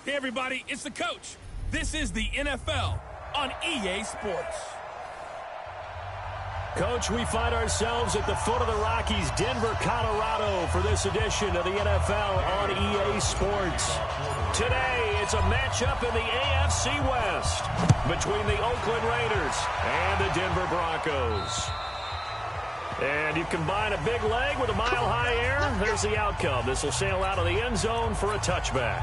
Hey, everybody, it's the coach. This is the NFL on EA Sports. Coach, we find ourselves at the foot of the Rockies, Denver, Colorado, for this edition of the NFL on EA Sports. Today, it's a matchup in the AFC West between the Oakland Raiders and the Denver Broncos. And you combine a big leg with a mile-high air, there's the outcome. This will sail out of the end zone for a touchback.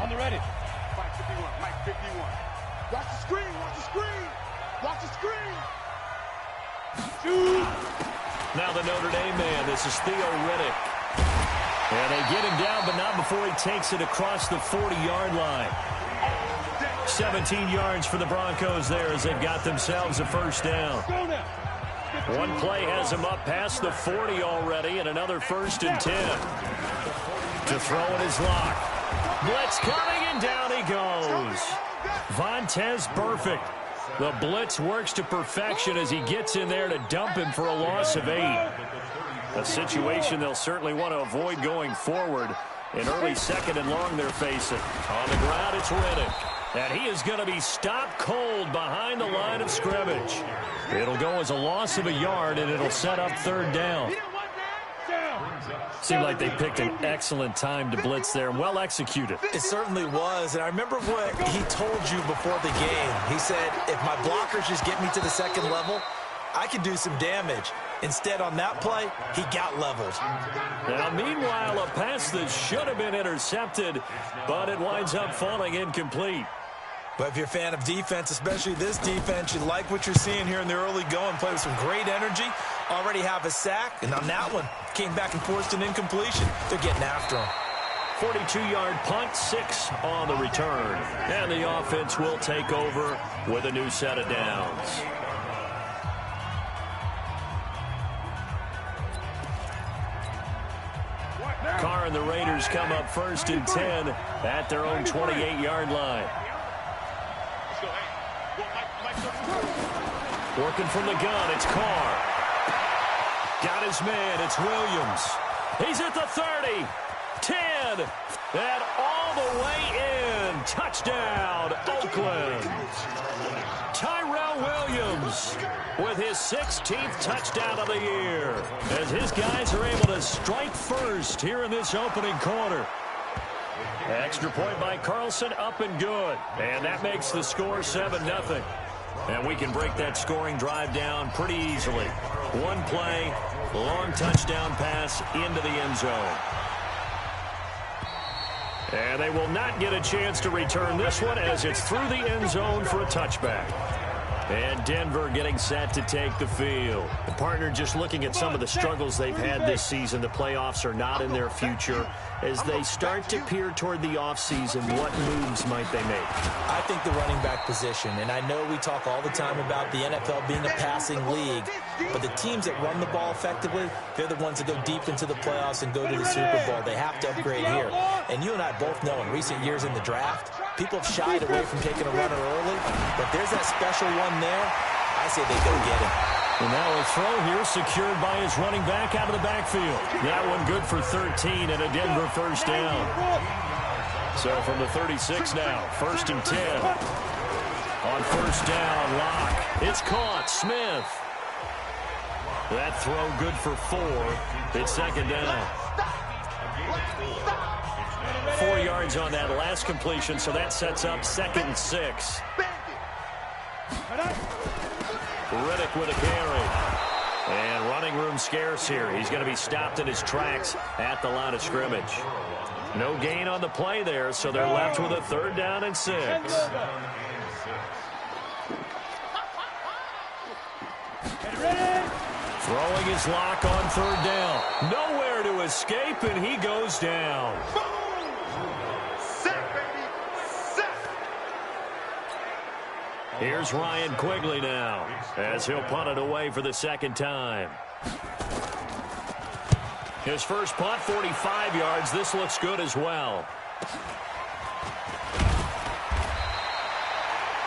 On the ready. Mike 51, Mike 51. Watch the screen, watch the screen. Watch the screen. Shoot. Now the Notre Dame man, this is Theo Riddick. And they get him down, but not before he takes it across the 40-yard line. 17 yards for the Broncos there as they've got themselves a first down. One play has him up past the 40 already, and another 1st and 10. To throw in his lock. Blitz coming, and down he goes. Vontez Burfict. The blitz works to perfection as he gets in there to dump him for a loss of 8. A situation they'll certainly want to avoid going forward. In early second and long they're facing. On the ground, it's Riddick. And he is going to be stopped cold behind the line of scrimmage. It'll go as a loss of a yard, and it'll set up 3rd down. Seemed like they picked an excellent time to blitz there. Well executed. It certainly was. And I remember what he told you before the game. He said, if my blockers just get me to the second level, I can do some damage. Instead, on that play, he got leveled. Now, meanwhile, a pass that should have been intercepted, but it winds up falling incomplete. But if you're a fan of defense, especially this defense, you like what you're seeing here in the early going. Play with some great energy. Already have a sack. And on that one, came back and forced an incompletion. They're getting after him. 42-yard punt, 6 on the return. And the offense will take over with a new set of downs. Carr and the Raiders come up 1st and 10 at their own 28-yard line. Working from the gun, it's Carr. Got his man, it's Williams. He's at the 30, 10, and all the way in. Touchdown, Oakland. Tyrell Williams with his 16th touchdown of the year as his guys are able to strike first here in this opening quarter. Extra point by Carlson, up and good. And that makes the score 7-0. And we can break that scoring drive down pretty easily. One play, long touchdown pass into the end zone. And they will not get a chance to return this one as it's through the end zone for a touchback. And Denver getting set to take the field. The partner just looking at some of the struggles they've had this season. The playoffs are not in their future. As they start to peer toward the offseason, what moves might they make? I think the running back position, and I know we talk all the time about the NFL being a passing league, but the teams that run the ball effectively, they're the ones that go deep into the playoffs and go to the Super Bowl. They have to upgrade here. And you and I both know in recent years in the draft, people have shied away from taking a runner early, but there's that special one there. I say they go get him. And now a throw here secured by his running back out of the backfield. That one good for 13 and a Denver 1st down. So from the 36 now, 1st and 10. On 1st down, Locke. It's caught. Smith. That throw good for 4. It's 2nd down. 4 yards on that last completion, so that sets up 2nd and 6. Riddick with a carry. And running room scarce here. He's going to be stopped in his tracks at the line of scrimmage. No gain on the play there, so they're left with a 3rd down and 6. Throwing his lock on 3rd down. Nowhere to escape, and he goes down. Here's Ryan Quigley now as he'll punt it away for the 2nd time. His first punt, 45 yards. This looks good as well.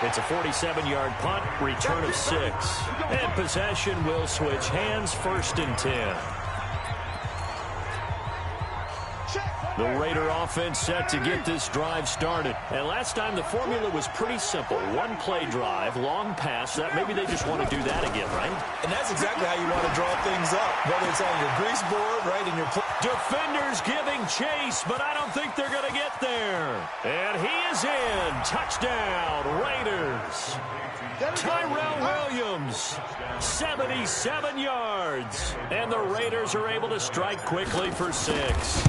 It's a 47-yard punt, return of 6. And possession will switch hands, 1st and 10. Check. The Raider offense set to get this drive started. And last time the formula was pretty simple. One play drive, long pass. That maybe they just want to do that again, right? And that's exactly how you want to draw things up. Whether it's on your grease board, right, in your defenders giving chase, but I don't think they're going to get there. And he is in. Touchdown, Raiders. Tyrell Williams, 77 yards. And the Raiders are able to strike quickly for 6.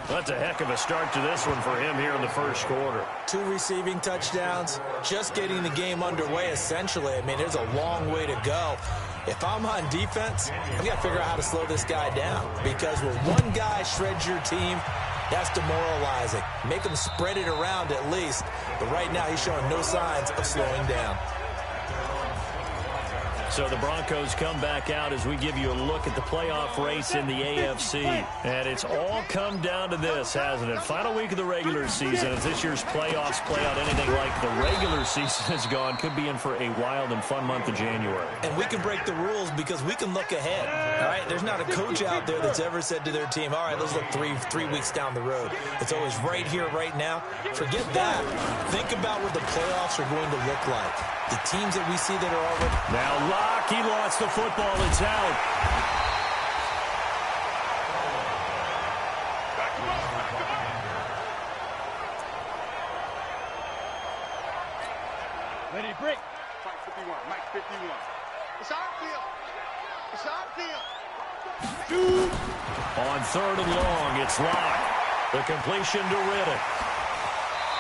That's a heck of a start to this one for him here in the first quarter. 2 receiving touchdowns, just getting the game underway, essentially. I mean, there's a long way to go. If I'm on defense, I've got to figure out how to slow this guy down. Because when one guy shreds your team, that's demoralizing. Make him spread it around at least. But right now, he's showing no signs of slowing down. So the Broncos come back out as we give you a look at the playoff race in the AFC. And it's all come down to this, hasn't it? Final week of the regular season. As this year's playoffs play out anything like the regular season has gone, could be in for a wild and fun month of January. And we can break the rules because we can look ahead. All right, there's not a coach out there that's ever said to their team, all right, let's look three weeks down the road. It's always right here, right now. Forget that. Think about what the playoffs are going to look like. The teams that we see that are already... Now Locke, he lost the football. It's out. Ready, break. Mike 51, Mike 51. It's our field. It's our field. Shoot. On 3rd and long, it's Locke. The completion to Riddick.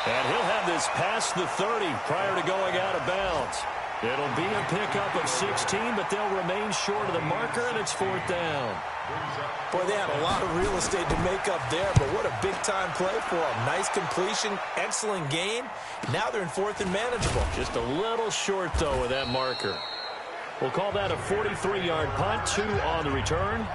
And he'll have this past the 30 prior to going out of bounds. It'll be a pickup of 16, but they'll remain short of the marker, and it's 4th down. Boy, they had a lot of real estate to make up there, but what a big-time play for them. Nice completion, excellent gain. Now they're in 4th and manageable. Just a little short, though, with that marker. We'll call that a 43-yard punt, 2 on the return.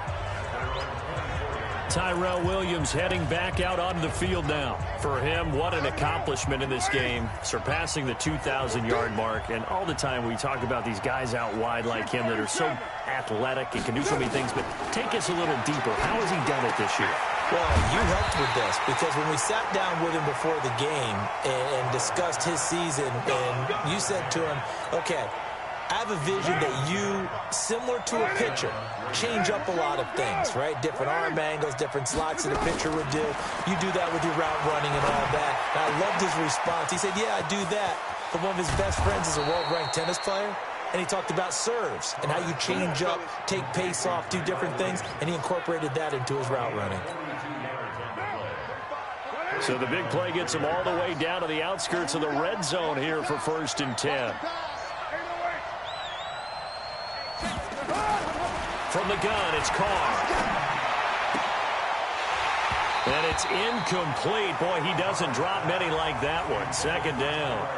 Tyrell Williams heading back out onto the field now. For him, what an accomplishment in this game, surpassing the 2,000-yard mark. And all the time we talk about these guys out wide like him that are so athletic and can do so many things, but take us a little deeper. How has he done it this year? Well, you helped with this because when we sat down with him before the game and discussed his season, and you said to him, okay, I have a vision that you, similar to a pitcher, change up a lot of things, right? Different arm angles, different slots that a pitcher would do. You do that with your route running and all that. And I loved his response. He said, yeah, I do that. But one of his best friends is a world-ranked tennis player. And he talked about serves and how you change up, take pace off, do different things. And he incorporated that into his route running. So the big play gets him all the way down to the outskirts of the red zone here for 1st and 10. From the gun, it's Carr. And it's incomplete. Boy, he doesn't drop many like that one. 2nd down.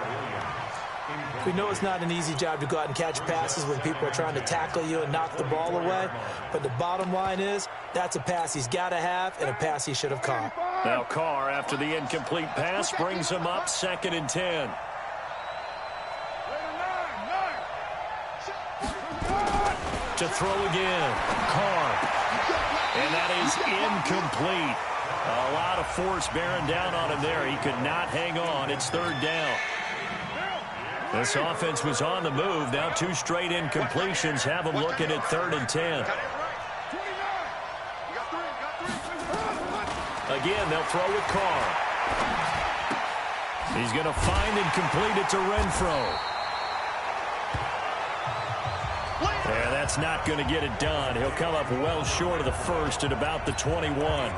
We know it's not an easy job to go out and catch passes when people are trying to tackle you and knock the ball away. But the bottom line is, that's a pass he's got to have and a pass he should have caught. Now Carr, after the incomplete pass, brings him up 2nd and 10. To throw again, Carr. And that is incomplete. A lot of force bearing down on him there. He could not hang on. It's 3rd down. This offense was on the move. Now 2 straight incompletions have him looking at 3rd and 10. Again, they'll throw with Carr. He's going to find and complete it to Renfro. And that's not going to get it done. He'll come up well short of the first at about the 21.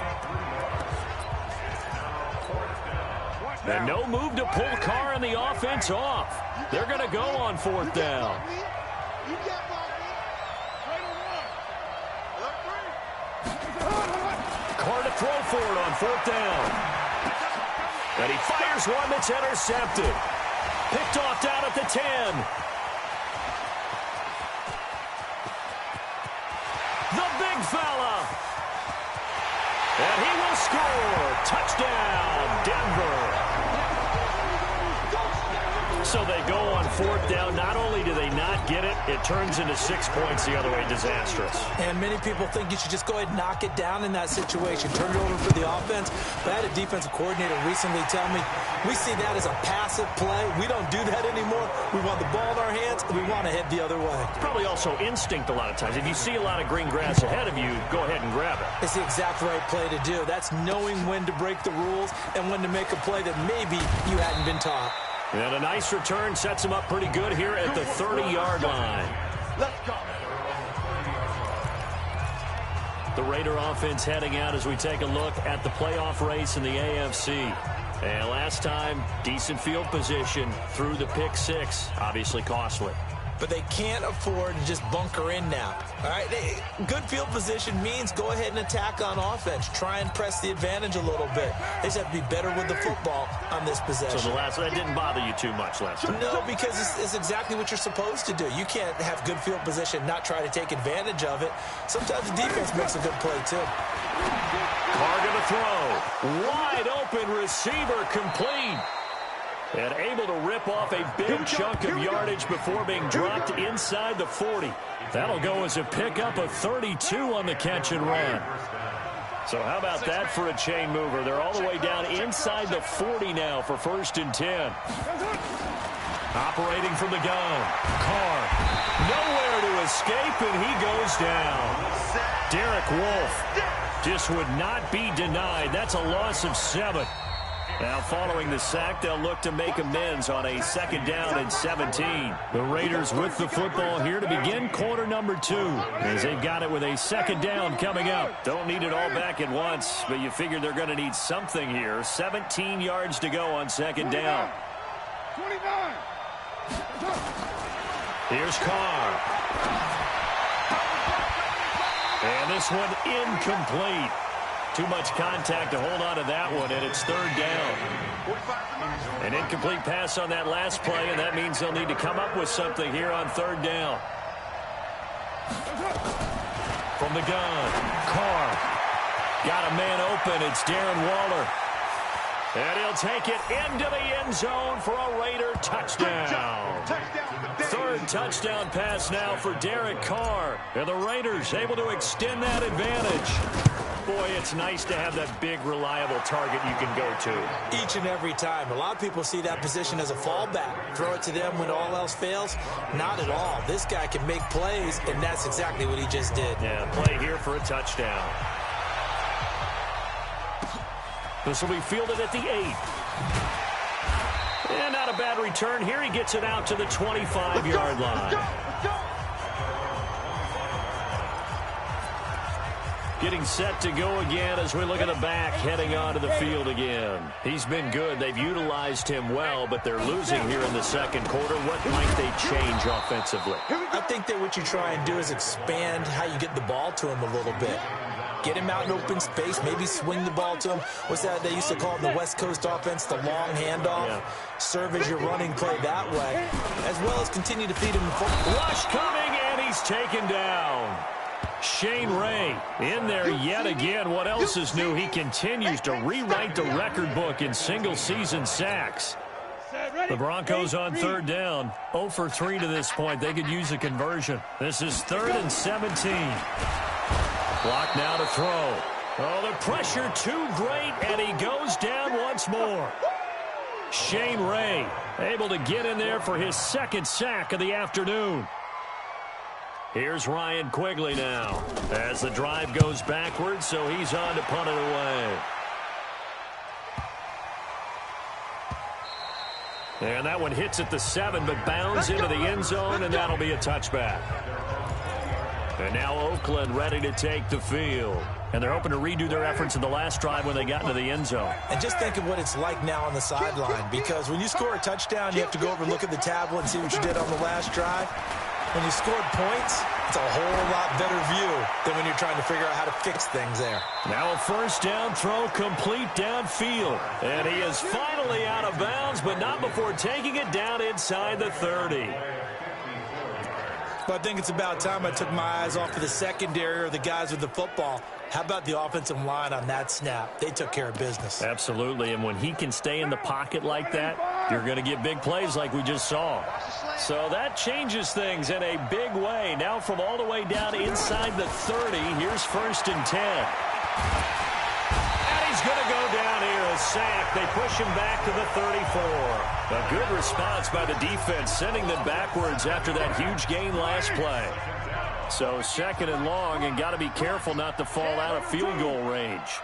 And no move to pull Carr and the offense off. They're going to go on 4th down. Carr to throw for it on 4th down. And he fires one that's intercepted. Picked off down at the 10. The big fella. And he will score. Touchdown, Denver. So they go on 4th down. Not only do they not get it, it turns into 6 points the other way. Disastrous. And many people think you should just go ahead and knock it down in that situation. Turn it over for the offense. But I had a defensive coordinator recently tell me, we see that as a passive play. We don't do that anymore. We want the ball in our hands, and we want to head the other way. Probably also instinct a lot of times. If you see a lot of green grass ahead of you, go ahead and grab it. It's the exact right play to do. That's knowing when to break the rules and when to make a play that maybe you hadn't been taught. And a nice return sets him up pretty good here at the 30-yard line. Let's go. The Raider offense heading out as we take a look at the playoff race in the AFC. And last time, decent field position through the pick 6, obviously costly. But they can't afford to just bunker in now. All right, good field position means go ahead and attack on offense. Try and press the advantage a little bit. They just have to be better with the football on this possession. So that didn't bother you too much last time? No, because it's exactly what you're supposed to do. You can't have good field position, not try to take advantage of it. Sometimes the defense makes a good play, too. Carr gonna throw. Wide open receiver complete. And able to rip off a big chunk of yardage before being dropped inside the 40. That'll go as a pickup of 32 on the catch and run. So how about that for a chain mover? They're all the way down inside the 40 now for 1st and 10. Operating from the gun. Carr. Nowhere to escape, and he goes down. Derek Wolfe just would not be denied. That's a loss of 7. Now, following the sack, they'll look to make amends on a 2nd down and 17. The Raiders with the football here to begin quarter number 2, as they've got it with a 2nd down coming up. Don't need it all back at once, but you figure they're going to need something here. 17 yards to go on 2nd down. 29. Here's Carr. And this one incomplete. Too much contact to hold on to that one, and it's 3rd down. An incomplete pass on that last play, and that means they'll need to come up with something here on 3rd down. From the gun, Carr. Got a man open. It's Darren Waller. And he'll take it into the end zone for a Raider touchdown. 3rd touchdown pass now for Derek Carr. And the Raiders able to extend that advantage. Boy, it's nice to have that big, reliable target you can go to. Each and every time. A lot of people see that position as a fallback. Throw it to them when all else fails. Not at all. This guy can make plays, and that's exactly what he just did. Yeah, play here for a touchdown. This will be fielded at the 8. And not a bad return here. He gets it out to the 25-yard line. Getting set to go again as we look at the back heading onto the field again. He's been good. They've utilized him well, but they're losing here in the 2nd quarter. What might they change offensively? I think that what you try and do is expand how you get the ball to him a little bit. Get him out in open space, maybe swing the ball to him. What's that they used to call it in the West Coast offense, the long handoff? Yeah. Serve as your running play that way, as well as continue to feed him the football. Rush coming, and he's taken down. Shane Ray in there yet again. What else is new? He continues to rewrite the record book in single-season sacks. The Broncos on 3rd down. 0 for 3 to this point. They could use a conversion. This is 3rd and 17. Block now to throw. Oh, the pressure too great, and he goes down once more. Shane Ray able to get in there for his 2nd sack of the afternoon. Here's Ryan Quigley now as the drive goes backwards, so he's on to punt it away. And that one hits at the 7, but bounds into the end zone, and that'll be a touchback. And now Oakland ready to take the field. And they're hoping to redo their efforts in the last drive when they got into the end zone. And just think of what it's like now on the sideline, because when you score a touchdown, you have to go over and look at the tablet and see what you did on the last drive. When you scored points, it's a whole lot better view than when you're trying to figure out how to fix things there. Now a 1st down throw complete downfield. And he is finally out of bounds, but not before taking it down inside the 30. But I think it's about time I took my eyes off of the secondary or the guys with the football. How about the offensive line on that snap? They took care of business. Absolutely, and when he can stay in the pocket like that, you're going to get big plays like we just saw. So that changes things in a big way. Now from all the way down inside the 30, here's 1st and 10. And he's going to go down here, a sack. They push him back to the 34. A good response by the defense, sending them backwards after that huge gain last play. So 2nd and long, and got to be careful not to fall out of field goal range.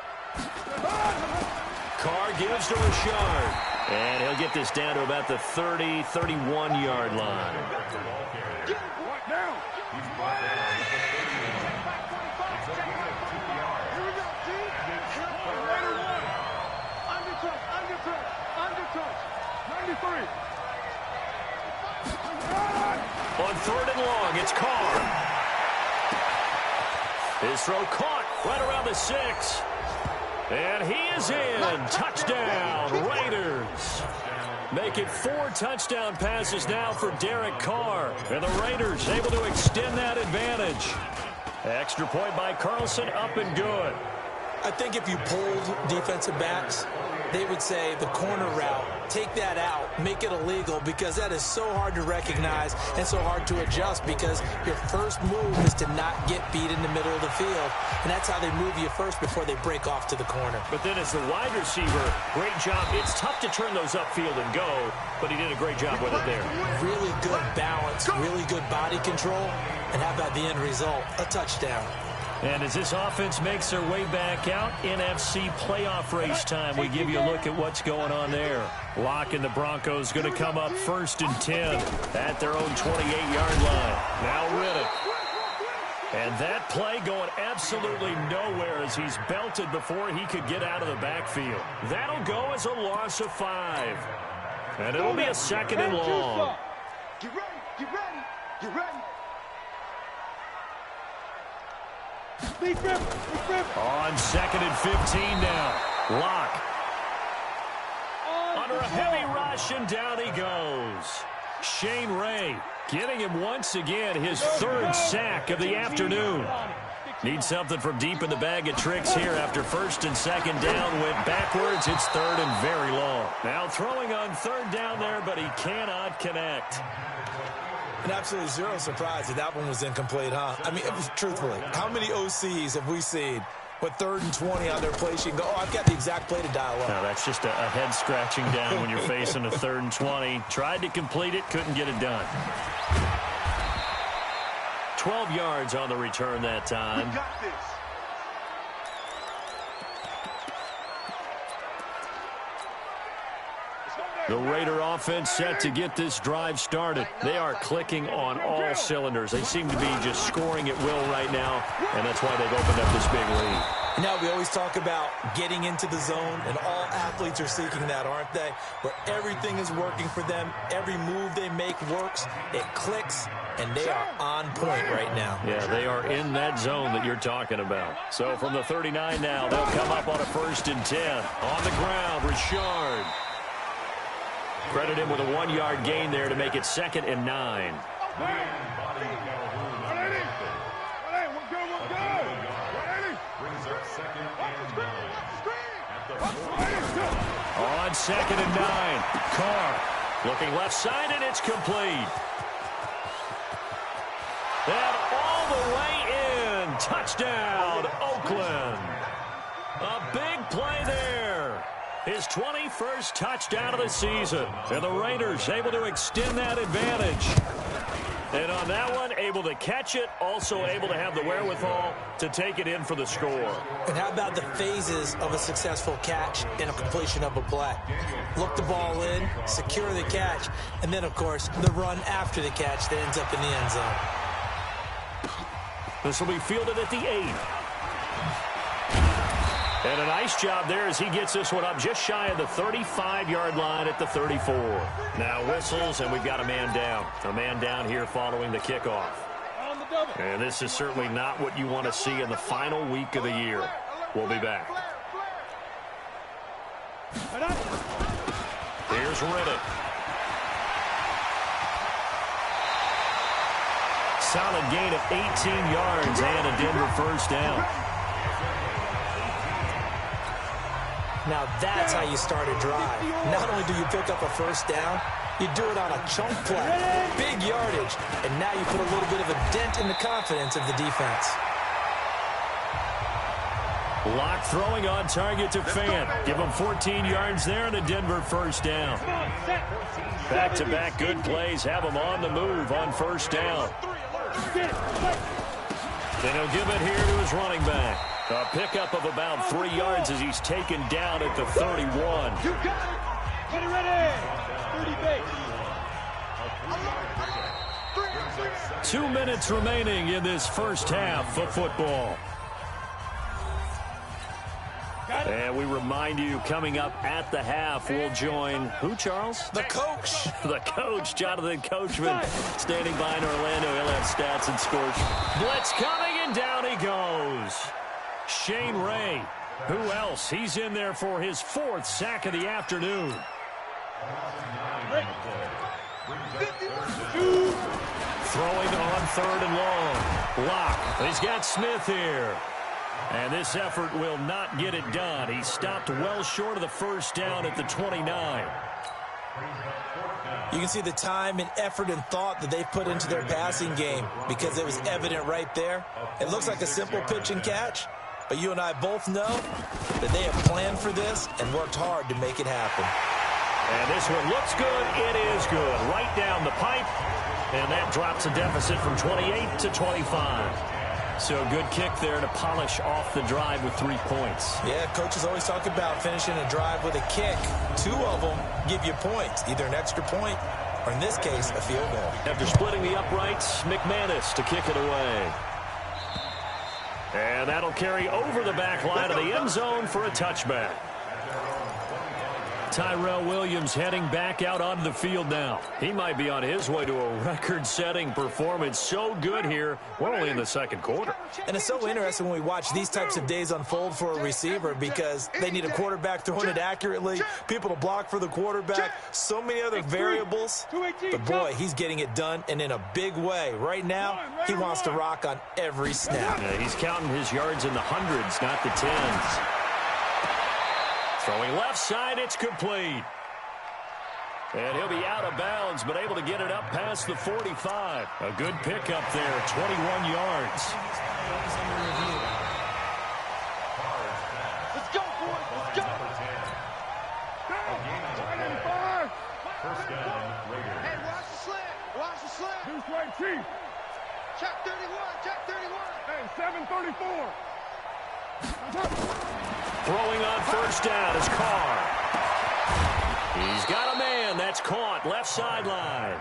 Carr gives to Richard. And he'll get this down to about the 30, 31-yard line. On 3rd and long, it's Carr. His throw caught right around the 6. And he is in. Touchdown, Raiders. Make it 4 touchdown passes now for Derek Carr. And the Raiders able to extend that advantage. Extra point by Carlson, up and good. I think if you polled defensive backs, they would say the corner route, take that out, make it illegal, because that is so hard to recognize and so hard to adjust, because your first move is to not get beat in the middle of the field. And that's how they move you first before they break off to the corner. But then as the wide receiver, great job. It's tough to turn those upfield and go, but he did a great job with it there. Really good balance, really good body control. And how about the end result? A touchdown. And as this offense makes their way back out, NFC playoff race time, we give you a look at what's going on there. Locke and the Broncos going to come up 1st and 10 at their own 28-yard line. Now Riddick. And that play going absolutely nowhere as he's belted before he could get out of the backfield. That'll go as a loss of 5. And it'll be a 2nd and long. Get ready, get ready, get ready. On 2nd and 15 now. Locke. Under a heavy rush, and down he goes. Shane Ray getting him once again his 3rd sack of the afternoon. Needs something from deep in the bag of tricks here after 1st and 2nd down. Went backwards. It's 3rd and very long. Now throwing on 3rd down there, but he cannot connect. And absolutely zero surprise that one was incomplete, huh? I mean, truthfully, how many OCs have we seen with 3rd and 20 on their play sheet and go, oh, I've got the exact play to dial up? No, that's just a head scratching down when you're facing a 3rd and 20. Tried to complete it, couldn't get it done. 12 yards on the return that time. We got this. The Raider offense set to get this drive started. They are clicking on all cylinders. They seem to be just scoring at will right now, and that's why they've opened up this big lead. Now, we always talk about getting into the zone, and all athletes are seeking that, aren't they? Where everything is working for them. Every move they make works. It clicks, and they are on point right now. Yeah, they are in that zone that you're talking about. So from the 39 now, they'll come up on a 1st and 10. On the ground, Richard. Credit him with a 1-yard gain there to make it 2nd and 9. On 2nd and 9, Carr looking left side, and it's complete. And all the way in. Touchdown, Oakland. A big play there. His 21st touchdown of the season. And the Raiders able to extend that advantage. And on that one, able to catch it, also able to have the wherewithal to take it in for the score. And how about the phases of a successful catch and a completion of a play? Look the ball in, secure the catch, and then, of course, the run after the catch that ends up in the end zone. This will be fielded at the 8. And a nice job there as he gets this one up just shy of the 35-yard line at the 34. Now whistles, and we've got a man down. A man down here following the kickoff. And this is certainly not what you want to see in the final week of the year. We'll be back. Here's Riddick. Solid gain of 18 yards and a Denver 1st down. Now that's how you start a drive. Not only do you pick up a first down, you do it on a chunk play, big yardage, and now you put a little bit of a dent in the confidence of the defense. Lock throwing on target to Fant. Give him 14 yards there and a Denver first down. Back-to-back good plays have him on the move on first down. Then he'll give it here to his running back. A pickup of about 3 yards as he's taken down at the 31. You got it. Get it ready. 30 base. 2 minutes remaining in this first half of football. And we remind you, coming up at the half, we'll join who, Charles? The coach. The coach, Jonathan Coachman, standing by in Orlando. He'll have stats and scores. Blitz coming, and down he goes. Shane Ray. Who else? He's in there for his 4th sack of the afternoon. Throwing on 3rd and long. Lock. He's got Smith here. And this effort will not get it done. He stopped well short of the first down at the 29. You can see the time and effort and thought that they put into their passing game because it was evident right there. It looks like a simple pitch and catch, but you and I both know that they have planned for this and worked hard to make it happen. And this one looks good. It is good. Right down the pipe. And that drops a deficit from 28 to 25. So a good kick there to polish off the drive with 3 points. Yeah, coaches always talk about finishing a drive with a kick. 2 of them give you points, either an extra point or, in this case, a field goal. After splitting the uprights, McManus to kick it away. And that'll carry over the back line of the end zone for a touchback. Tyrell Williams heading back out onto the field now. He might be on his way to a record-setting performance. So good here. We're only in the second quarter. And it's so interesting when we watch these types of days unfold for a receiver because they need a quarterback throwing it accurately, people to block for the quarterback, so many other variables. But, boy, he's getting it done and in a big way. Right now, he wants to rock on every snap. Yeah, he's counting his yards in the hundreds, not the tens. Throwing left side, it's complete. And he'll be out of bounds, but able to get it up past the 45. A good pickup there, 21 yards. Let's go, boys. Let's go. First down, Raiders. Hey, watch the slant. Watch the slant. Who's right, Chief? Check 31. Check 31. Hey, 734. Throwing on first down is Carr. He's got a man. That's caught. Left sideline.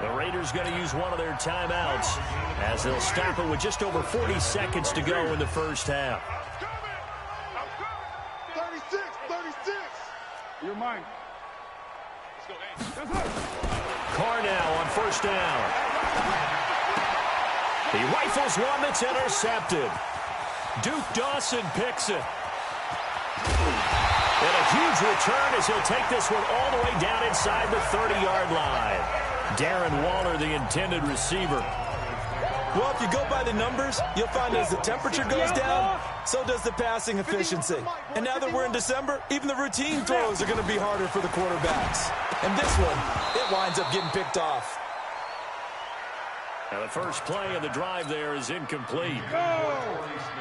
The Raiders going to use one of their timeouts as they'll stop it with just over 40 seconds to go in the first half. 36. 36. You're mine. Carr now on first down. He rifles one that's intercepted. Duke Dawson picks it. And a huge return as he'll take this one all the way down inside the 30-yard line. Darren Waller, the intended receiver. Well, if you go by the numbers, you'll find as the temperature goes down, so does the passing efficiency. And now that we're in December, even the routine throws are going to be harder for the quarterbacks. And this one, it winds up getting picked off. Now the first play of the drive there is incomplete.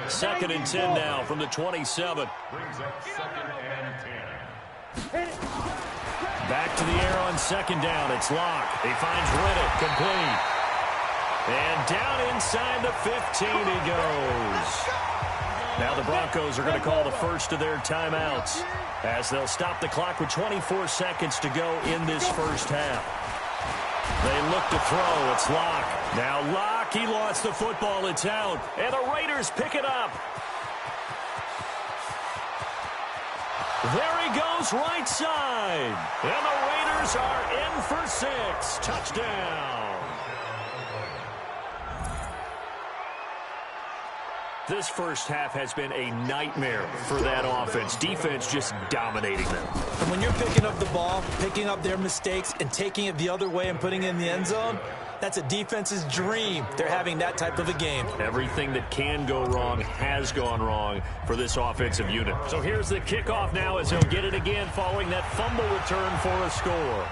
2nd and 10 now from the 27. Brings up 2nd and 10. Back to the air on 2nd down. It's Locke. He finds Riddick complete. And down inside the 15 he goes. Now the Broncos are going to call the first of their timeouts as they'll stop the clock with 24 seconds to go in this first half. They look to throw. It's Locke. Now Locke, he lost the football. It's out. And the Raiders pick it up. There he goes, right side. And the Raiders are in for 6. Touchdown. This first half has been a nightmare for that offense. Defense just dominating them. And when you're picking up the ball, picking up their mistakes, and taking it the other way and putting it in the end zone, That's a defense's dream. They're having that type of a game. Everything that can go wrong has gone wrong for this offensive unit. So here's the kickoff now as he'll get it again following that fumble return for a score.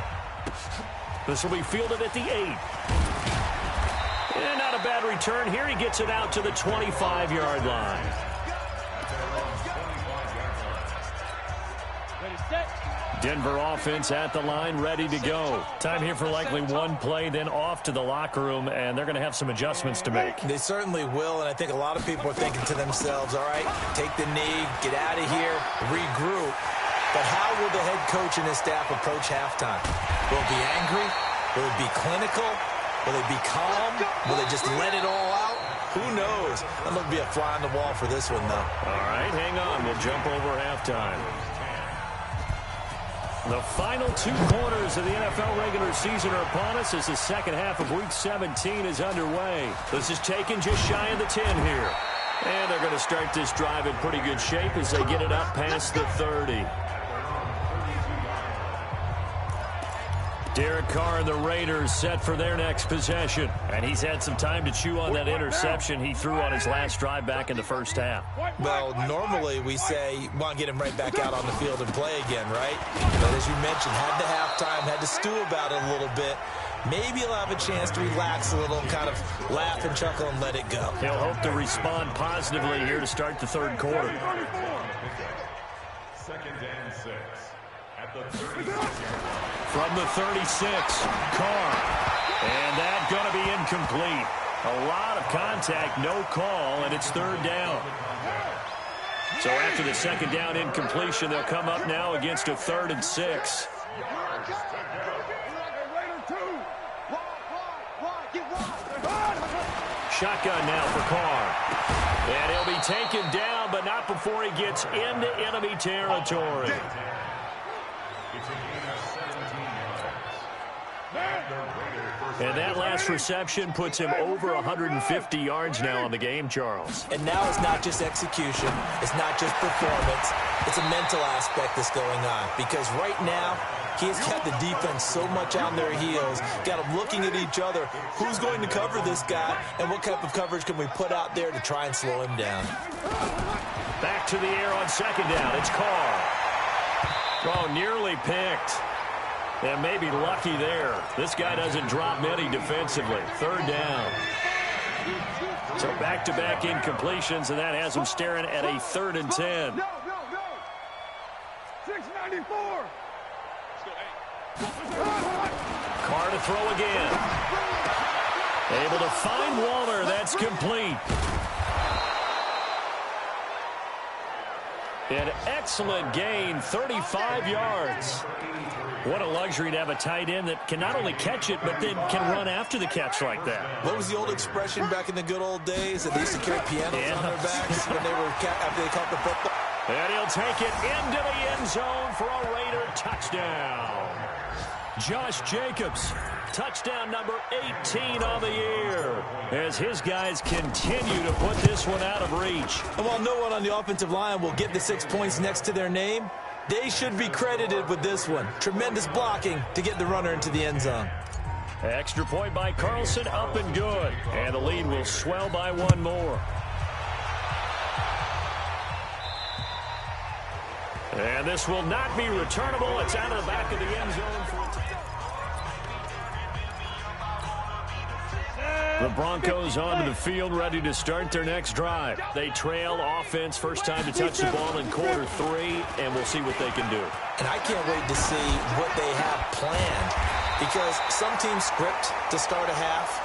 This will be fielded at the 8. And not a bad return here. He gets it out to the 25-yard line. Denver offense at the line, ready to go. Time here for likely one play, then off to the locker room, and they're going to have some adjustments to make. They certainly will, and I think a lot of people are thinking to themselves, all right, take the knee, get out of here, regroup. But how will the head coach and his staff approach halftime? Will it be angry? Will it be clinical? Will it be calm? Will they just let it all out? Who knows? I'm going to be a fly on the wall for this one, though. All right, hang on. We'll jump over halftime. The final 2 quarters of the NFL regular season are upon us as the second half of Week 17 is underway. This is taken just shy of the 10 here. And they're going to start this drive in pretty good shape as they get it up past the 30. Derek Carr and the Raiders set for their next possession. And he's had some time to chew on that interception he threw on his last drive back in the first half. Well, normally we say you want to get him right back out on the field and play again, right? But as you mentioned, had the halftime, had to stew about it a little bit. Maybe he'll have a chance to relax a little, kind of laugh and chuckle and let it go. He'll hope to respond positively here to start the third quarter. 2nd and 6 at the 36. From the 36, Carr. And that's going to be incomplete. A lot of contact, no call, and it's 3rd down. So after the 2nd down incompletion, they'll come up now against a 3rd and 6. Shotgun now for Carr. And he'll be taken down, but not before he gets into enemy territory. And that last reception puts him over 150 yards now on the game, Charles. And now it's not just execution. It's not just performance. It's a mental aspect that's going on. Because right now, he's got the defense so much on their heels, got them looking at each other. Who's going to cover this guy, and what type of coverage can we put out there to try and slow him down? Back to the air on 2nd down. It's Carr. Oh, nearly picked. And maybe lucky there. This guy doesn't drop many defensively. 3rd down. So back-to-back incompletions, and that has him staring at a 3rd and 10. 694. Carr to throw again. Able to find Waller. That's complete. An excellent gain, 35 yards. What a luxury to have a tight end that can not only catch it, but then can run after the catch like that. What was the old expression back in the good old days that they used to carry pianos on their backs when they were after they caught the football? And he'll take it into the end zone for a Raider touchdown. Josh Jacobs, touchdown number 18 on the year, as his guys continue to put this one out of reach. And while no one on the offensive line will get the 6 points next to their name, they should be credited with this one. Tremendous blocking to get the runner into the end zone. Extra point by Carlson, up and good. And the lead will swell by 1 more. And this will not be returnable. It's out of the back of the end zone for a touchdown. The Broncos onto the field, ready to start their next drive. They trail offense, first time to touch the ball in quarter 3, and we'll see what they can do. And I can't wait to see what they have planned, because some teams script to start a half.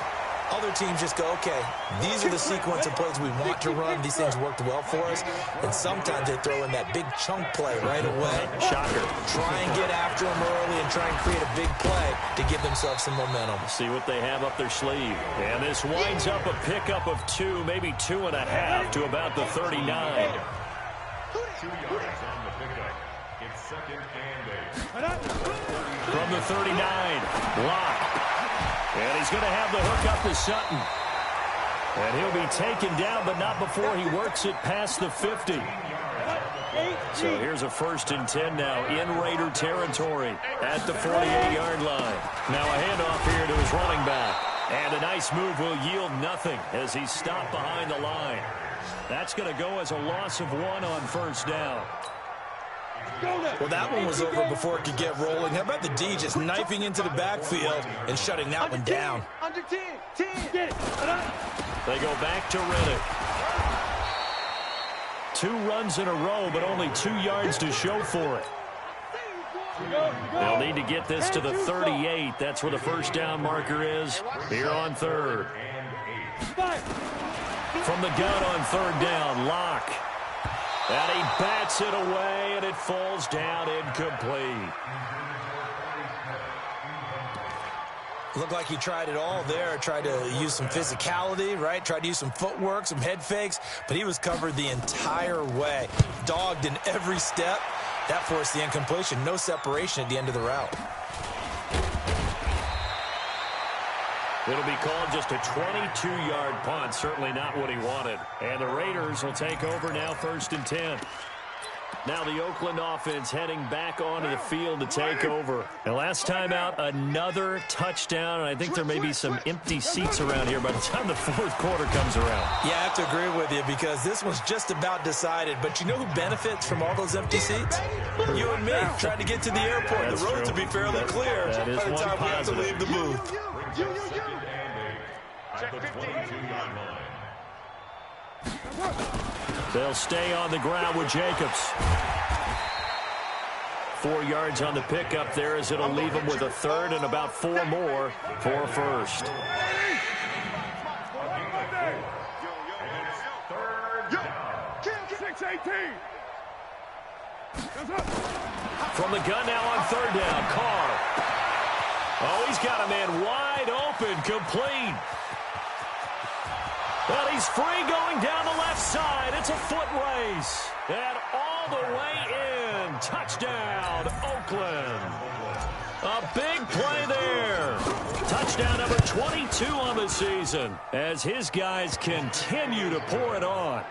Other teams just go, okay, these are the sequence of plays we want to run. These things worked well for us. And sometimes they throw in that big chunk play right away. Shocker. Try and get after them early and try and create a big play to give themselves some momentum. See what they have up their sleeve. And this winds up a pickup of 2, maybe 2.5 to about the 39. 2 yards on the pickup. It's 2nd and 8. From the 39, Locke. And he's going to have the hook up to Sutton. And he'll be taken down, but not before he works it past the 50. So here's a 1st and 10 now in Raider territory at the 48-yard line. Now a handoff here to his running back. And a nice move will yield nothing as he's stopped behind the line. That's going to go as a loss of 1 on first down. Well, that one was over before it could get rolling. How about the D just knifing into the backfield and shutting that one down? Under 10. 10. Get it. They go back to Riddick. 2 runs in a row, but only 2 yards to show for it. They'll need to get this to the 38. That's where the first down marker is here on third. From the gun on third down, Locke. And he bats it away, and it falls down incomplete. Looked like he tried it all there, tried to use some physicality, right? Tried to use some footwork, some head fakes, but he was covered the entire way. Dogged in every step. That forced the incompletion. No separation at the end of the route. It'll be called just a 22-yard punt. Certainly not what he wanted. And the Raiders will take over now, 1st and 10. Now the Oakland offense heading back onto the field to take over. And last time out, another touchdown. And I think there may be some empty seats around here by the time the 4th quarter comes around. Yeah, I have to agree with you because this one's just about decided. But you know who benefits from all those empty seats? You and me, trying to get to the airport. That's the roads true. will be fairly clear That is by the one time we have to positive. leave the booth. At the 22-yard line. They'll stay on the ground with Jacobs. 4 yards on the pickup there as it'll leave them with a 3rd and about 4 more for first. From the gun now on 3rd down, Carr. Oh, he's got a man wide open, complete. Well, he's free going down the left side. It's a foot race. And all the way in. Touchdown, Oakland. A big play there. Touchdown number 22 on the season as his guys continue to pour it on.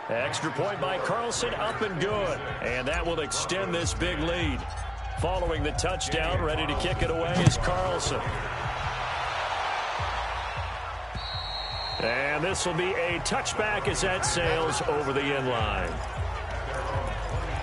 Extra point by Carlson, up and good. And that will extend this big lead. Following the touchdown, ready to kick it away is Carlson. And this will be a touchback as that sails over the end line.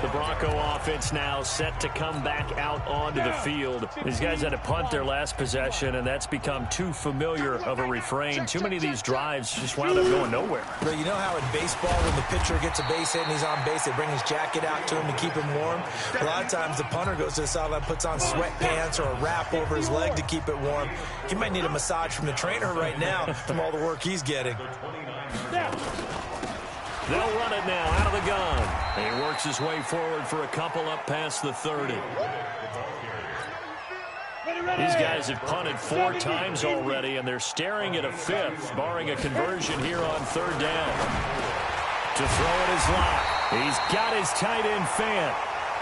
The Bronco offense now set to come back out onto the field. These guys had to punt their last possession, and that's become too familiar of a refrain. Too many of these drives just wound up going nowhere. But you know how in baseball, when the pitcher gets a base hit and he's on base, they bring his jacket out to him to keep him warm? A lot of times the punter goes to the sideline, puts on sweatpants or a wrap over his leg to keep it warm. He might need a massage from the trainer right now from all the work he's getting. They'll run it now out of the gun. And he works his way forward for a couple up past the 30. These guys have punted 4 times already, and they're staring at a 5th, barring a conversion here on 3rd down. To throw it is Locke. He's got his tight end Fant.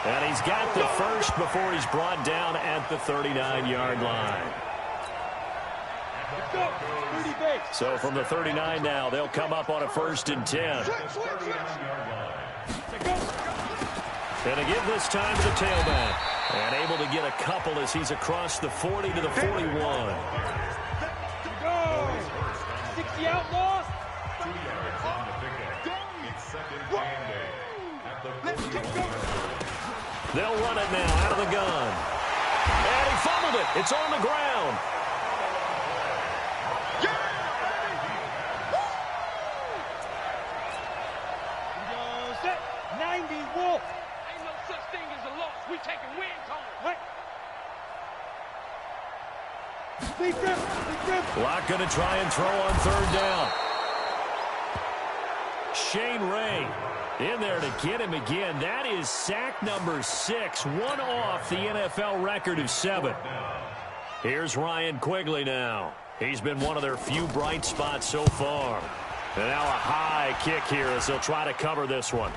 And he's got the first before he's brought down at the 39-yard line. So from the 39 now, they'll come up on a 1st and 10. And again this time to the tailback. And able to get a couple as he's across the 40 to the 41. 60 outlaws. 2 yards on the pickup. It's 2nd and 8 at the They'll run it now out of the gun. And he fumbled it. It's on the ground. Locke going to try and throw on 3rd down. Shane Ray in there to get him again. That is sack number 6, one off the NFL record of 7. Here's Ryan Quigley now. He's been one of their few bright spots so far. And now a high kick here as they'll try to cover this one.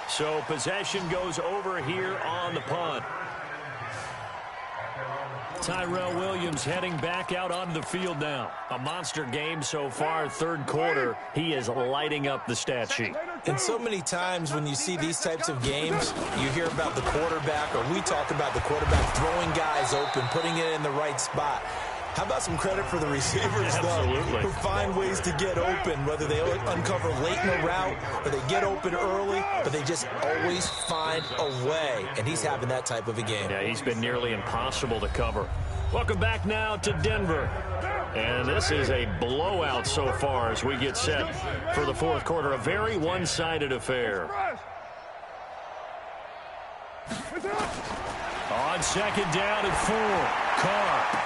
So possession goes over here on the punt. Tyrell Williams heading back out onto the field now. A monster game so far, third quarter. He is lighting up the stat sheet. And so many times when you see these types of games, you hear about the quarterback, or we talk about the quarterback throwing guys open, putting it in the right spot. How about some credit for the receivers, though, who find ways to get open, whether they uncover late in the route or they get open early, but they just always find a way, and he's having that type of a game. Yeah, he's been nearly impossible to cover. Welcome back now to Denver. And this is a blowout so far as we get set for the fourth quarter. A very one-sided affair. On second down and 4, Carr.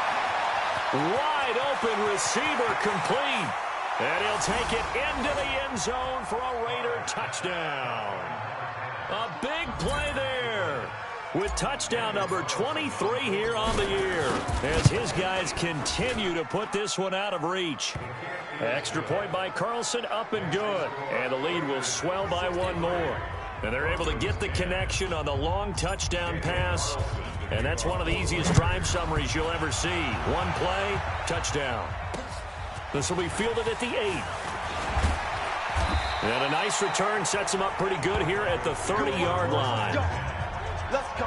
Wide open receiver complete. And he'll take it into the end zone for a Raider touchdown. A big play there with touchdown number 23 here on the year as his guys continue to put this one out of reach. Extra point by Carlson, up and good. And the lead will swell by one more. And they're able to get the connection on the long touchdown pass. And that's one of the easiest drive summaries you'll ever see. One play, touchdown. This will be fielded at the 8. And a nice return sets him up pretty good here at the 30-yard line. Let's go.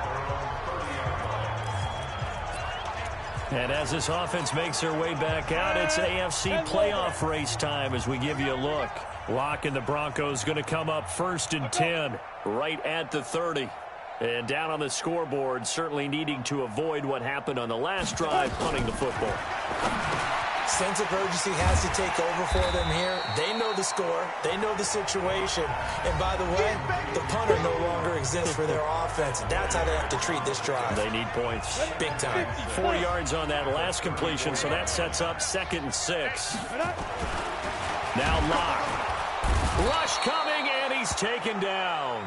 And as this offense makes their way back out, it's AFC playoff race time as we give you a look. Locke and the Broncos going to come up 1st and 10 right at the 30. And down on the scoreboard, certainly needing to avoid what happened on the last drive, punting the football. Sense of urgency has to take over for them here. They know the score. They know the situation. And by the way, the punter no longer exists for their offense. That's how they have to treat this drive. They need points. Big time. 4 yards on that last completion, so that sets up 2nd and 6. Now Locke. Rush coming, and he's taken down.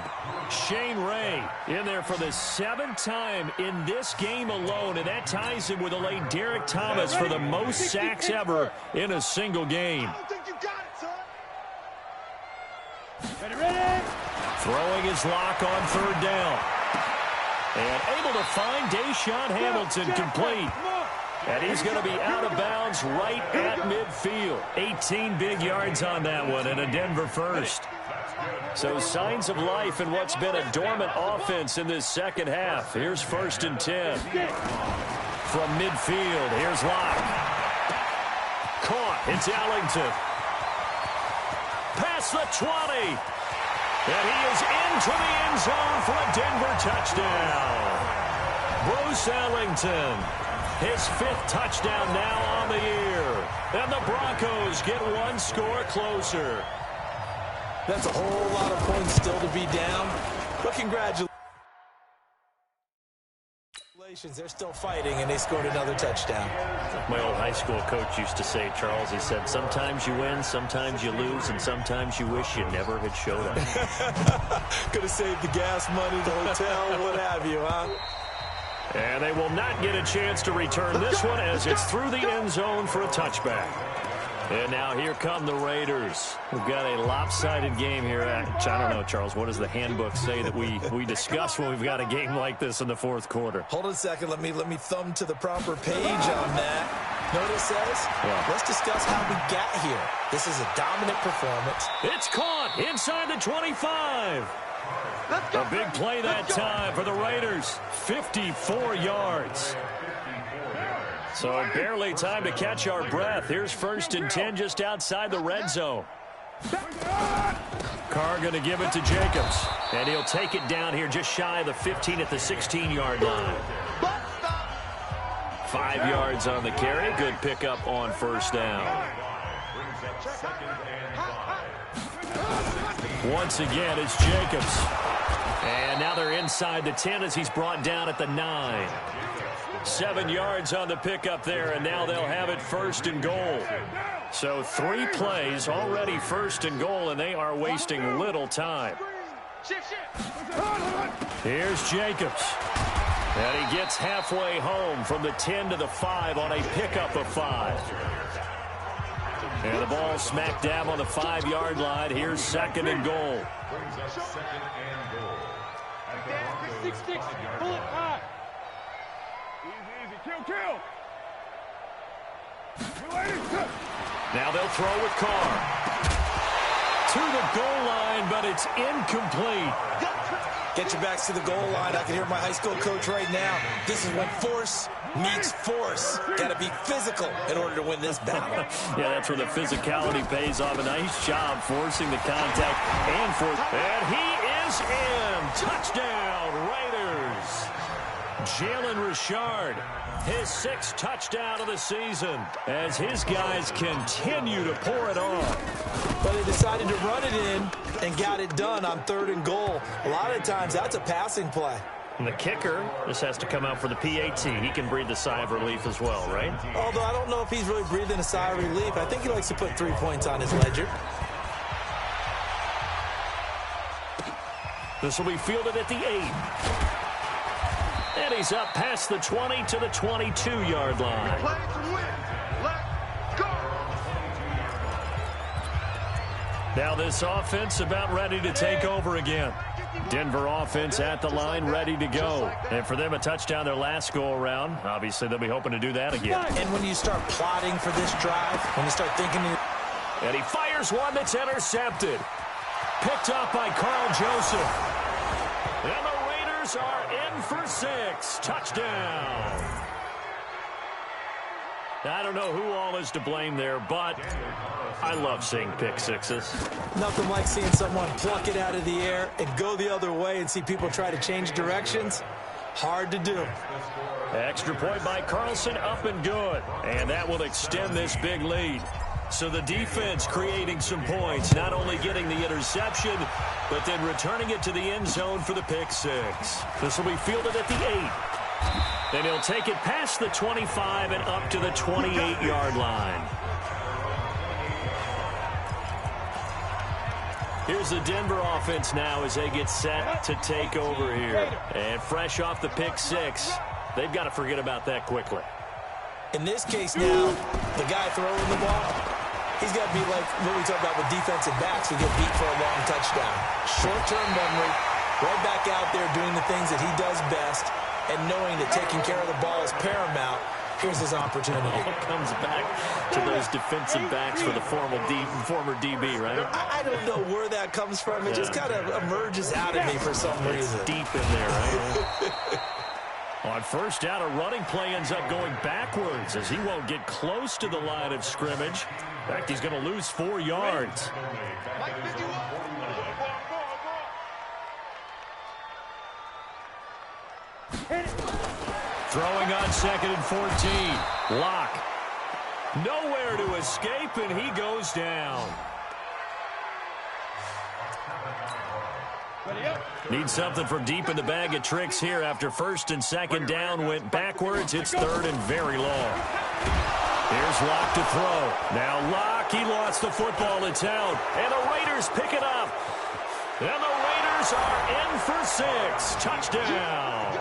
Shane Ray in there for the 7th time in this game alone, and that ties him with the late Derek Thomas for the most sacks ever in a single game. I don't think you got it, son. Ready? Throwing his Lock on 3rd down. And able to find Deshaun Hamilton complete. And he's going to be out of bounds right at midfield. 18 big yards on that one, and a Denver first. So signs of life in what's been a dormant offense in this second half. Here's 1st and 10. From midfield, here's Locke. Caught, it's Ellington. Past the 20. And he is into the end zone for a Denver touchdown. Bruce Ellington, his 5th touchdown now on the year. And the Broncos get one score closer. That's a whole lot of points still to be down, but congratulations. They're still fighting, and they scored another touchdown. My old high school coach used to say, Charles, he said, sometimes you win, sometimes you lose, and sometimes you wish you never had showed up. Could have saved the gas money, the hotel, what have you, huh? And they will not get a chance to return this one as it's through the end zone for a touchback. And now here come the Raiders. We've got a lopsided game here. I don't know, Charles, what does the handbook say that we discuss when we've got a game like this in the fourth quarter? Hold on a second. Let me thumb to the proper page on that. Notice it says, let's discuss how we got here. This is a dominant performance. It's caught inside the 25. A big play that time for the Raiders. 54 yards. So barely time to catch our breath. Here's 1st and 10 just outside the red zone. Carr going to give it to Jacobs. And he'll take it down here just shy of the 15 at the 16-yard line. 5 yards on the carry. Good pickup on 1st down. Once again, it's Jacobs. And now they're inside the 10 as he's brought down at the 9. 7 yards on the pickup there, and now they'll have it 1st and goal. So 3 plays already 1st and goal, and they are wasting little time. Here's Jacobs. And he gets halfway home from the 10 to the 5 on a pickup of 5. And the ball smack dab on the 5-yard line. Here's 2nd and goal. 6-6, pull it high. Easy, Kill. Now they'll throw with Carr. To the goal line, but it's incomplete. Get your backs to the goal line. I can hear my high school coach right now. This is when force meets force. Got to be physical in order to win this battle. Yeah, that's where the physicality pays off. A nice job forcing the contact and he is in. Touchdown, Raiders. Jalen Richard, his 6th touchdown of the season as his guys continue to pour it on. But they decided to run it in and got it done on 3rd and goal. A lot of times that's a passing play. And the kicker just has to come out for the PAT. He can breathe a sigh of relief as well, right? Although I don't know if he's really breathing a sigh of relief. I think he likes to put 3 points on his ledger. This will be fielded at the 8. And he's up past the 20 to the 22-yard line. Play to win. Let's go. Now this offense about ready to take over again. Denver offense at the line, ready to go. And for them, a touchdown their last go-around. Obviously, they'll be hoping to do that again. And when you start plotting for this drive, when you start thinking... And he fires one that's intercepted. Picked up by Carl Joseph. And the Raiders are in for 6. Touchdown. I don't know who all is to blame there, but I love seeing pick sixes. Nothing like seeing someone pluck it out of the air and go the other way and see people try to change directions. Hard to do. Extra point by Carlson, up and good. And that will extend this big lead. So the defense creating some points, not only getting the interception, but then returning it to the end zone for the pick six. This will be fielded at the 8. And he'll take it past the 25 and up to the 28-yard line. Here's the Denver offense now as they get set to take over here. And fresh off the pick six, they've got to forget about that quickly. In this case now, the guy throwing the ball, he's got to be like what we talk about with defensive backs who get beat for a long touchdown. Short-term memory, right back out there doing the things that he does best, and knowing that taking care of the ball is paramount. Here's his opportunity. It comes back to those defensive backs for the former DB, right? I don't know where that comes from. It just kind of emerges out of me for some reason. It's deep in there, right? On first down, a running play ends up going backwards as he won't get close to the line of scrimmage. In fact, he's going to lose 4 yards. Throwing on 2nd and 14. Lock. Nowhere to escape, and he goes down. Need something from deep in the bag of tricks here after 1st and 2nd down went backwards. It's 3rd and very long. Here's Lock to throw. Now Lock, he lost the football. It's out. And the Raiders pick it up. And the Raiders are in for 6. Touchdown.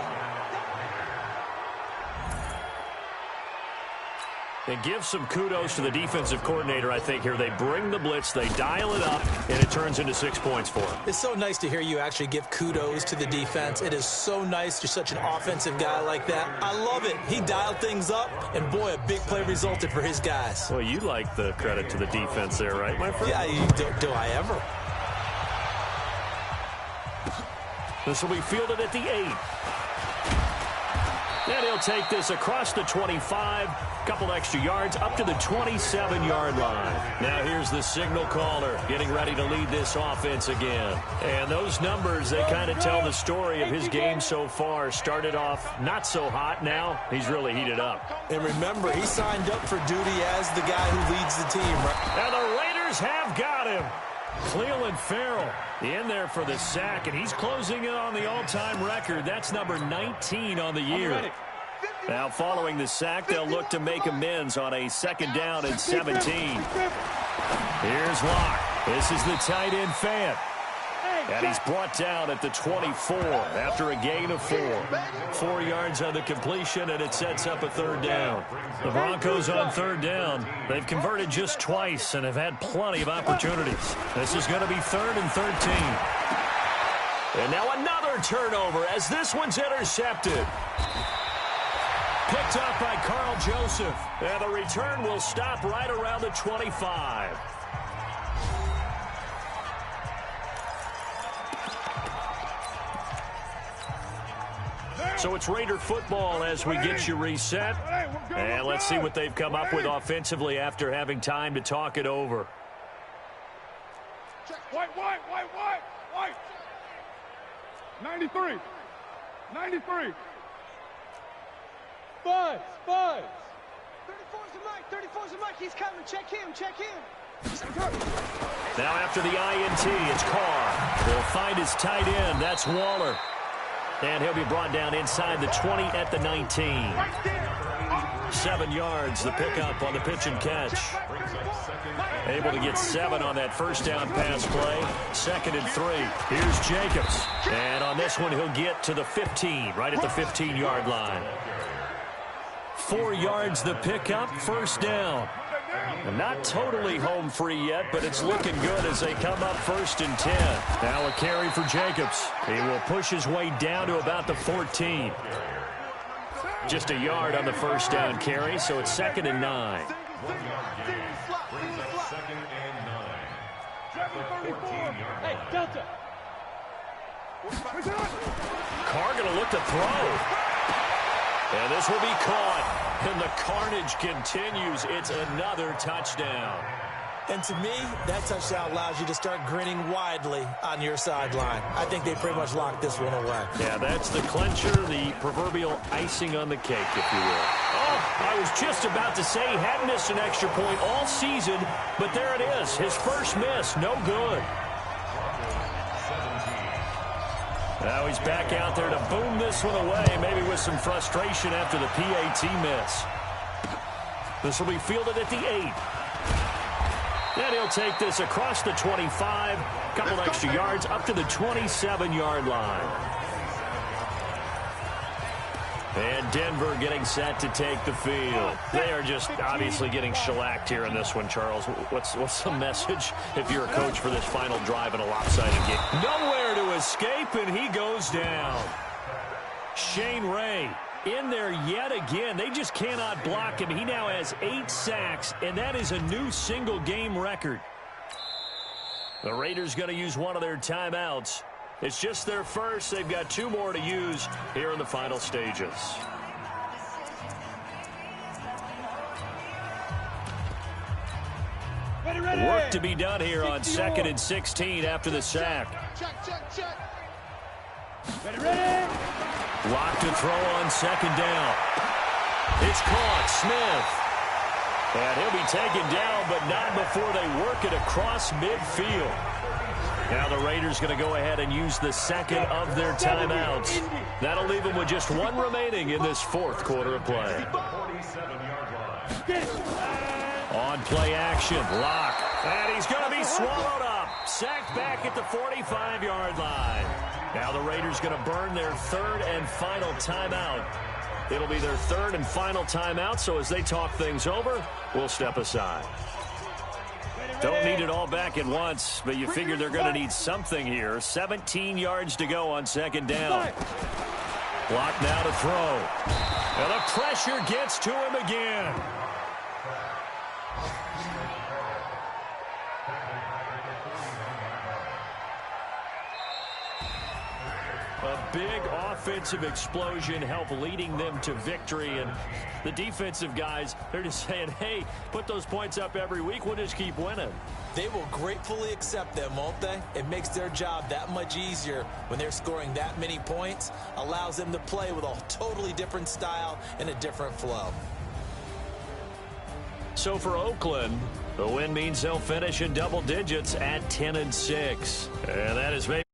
And give some kudos to the defensive coordinator, I think, here. They bring the blitz, they dial it up, and it turns into 6 points for them. It's so nice to hear you actually give kudos to the defense. It is so nice. You're such an offensive guy like that. I love it. He dialed things up, and boy, a big play resulted for his guys. Well, you like the credit to the defense there, right, my friend? Yeah, do I ever? This will be fielded at the 8. And he'll take this across the 25, couple extra yards, up to the 27-yard line. Now here's the signal caller getting ready to lead this offense again. And those numbers, they kind of tell the story of his game so far. Started off not so hot. Now he's really heated up. And remember, he signed up for duty as the guy who leads the team. Right? And the Raiders have got him. Cleveland Farrell in there for the sack, and he's closing in on the all-time record. That's number 19 on the year. Now, following the sack, they'll look to make amends on a 2nd down and 17. Here's Locke. This is the tight end fan. And he's brought down at the 24 after a gain of 4. 4 yards on the completion, and it sets up a 3rd down. The Broncos on 3rd down. They've converted just twice and have had plenty of opportunities. This is going to be 3rd and 13. And now another turnover as this one's intercepted. Picked up by Carl Joseph. And the return will stop right around the 25. So it's Raider football as we get you reset. And let's see what they've come up with offensively after having time to talk it over. White. 93. 93. Fives. 34's the Mike. He's coming. Check him. Now after the INT, it's Carr. He'll find his tight end. That's Waller. And he'll be brought down inside the 20 at the 19. 7 yards, the pickup on the pitch and catch. Able to get 7 on that first down pass play. 2nd and 3. Here's Jacobs. And on this one, he'll get to the 15, right at the 15-yard line. 4 yards, the pickup, first down. Not totally home free yet, but it's looking good as they come up 1st and 10. Now a carry for Jacobs. He will push his way down to about the 14. Just a yard on the first down carry, so it's 2nd and 9. Hey, Delta. Carr going to look to throw. And this will be caught. And the carnage continues. It's another touchdown. And to me, that touchdown allows you to start grinning widely on your sideline. I think they pretty much locked this one away. Yeah, that's the clincher, the proverbial icing on the cake, if you will. Oh, I was just about to say he hadn't missed an extra point all season, but there it is. His first miss, no good. Now he's back out there to boom this one away, maybe with some frustration after the PAT miss. This will be fielded at the 8. And he'll take this across the 25, couple extra yards up to the 27-yard line. And Denver getting set to take the field. They are just obviously getting shellacked here in this one, Charles. What's the message if you're a coach for this final drive in a lopsided game? Nowhere to escape, and he goes down. Shane Ray in there yet again. They just cannot block him. He now has 8 sacks, and that is a new single-game record. The Raiders going to use one of their timeouts. It's just their first. They've got 2 more to use here in the final stages. Work to be done here on 2nd and 16 after the sack. Check. Ready. Lock to throw on 2nd down. It's caught. Smith. And he'll be taken down, but not before they work it across midfield. Now the Raiders going to go ahead and use the 2nd of their timeouts. That'll leave them with just 1 remaining in this 4th quarter of play. On play action, Lock. And he's going to be swallowed up. Sacked back at the 45-yard line. Now the Raiders going to burn their 3rd and final timeout. It'll be their 3rd and final timeout, so as they talk things over, we'll step aside. Don't need it all back at once, but you figure they're going to need something here. 17 yards to go on 2nd down. Block now to throw. And the pressure gets to him again. A big offensive explosion helped leading them to victory, and the defensive guys, they're just saying, hey, put those points up every week, we'll just keep winning. They will gratefully accept them, won't they? It makes their job that much easier when they're scoring that many points, allows them to play with a totally different style and a different flow. So for Oakland, the win means they'll finish in double digits at 10-6. And that is maybe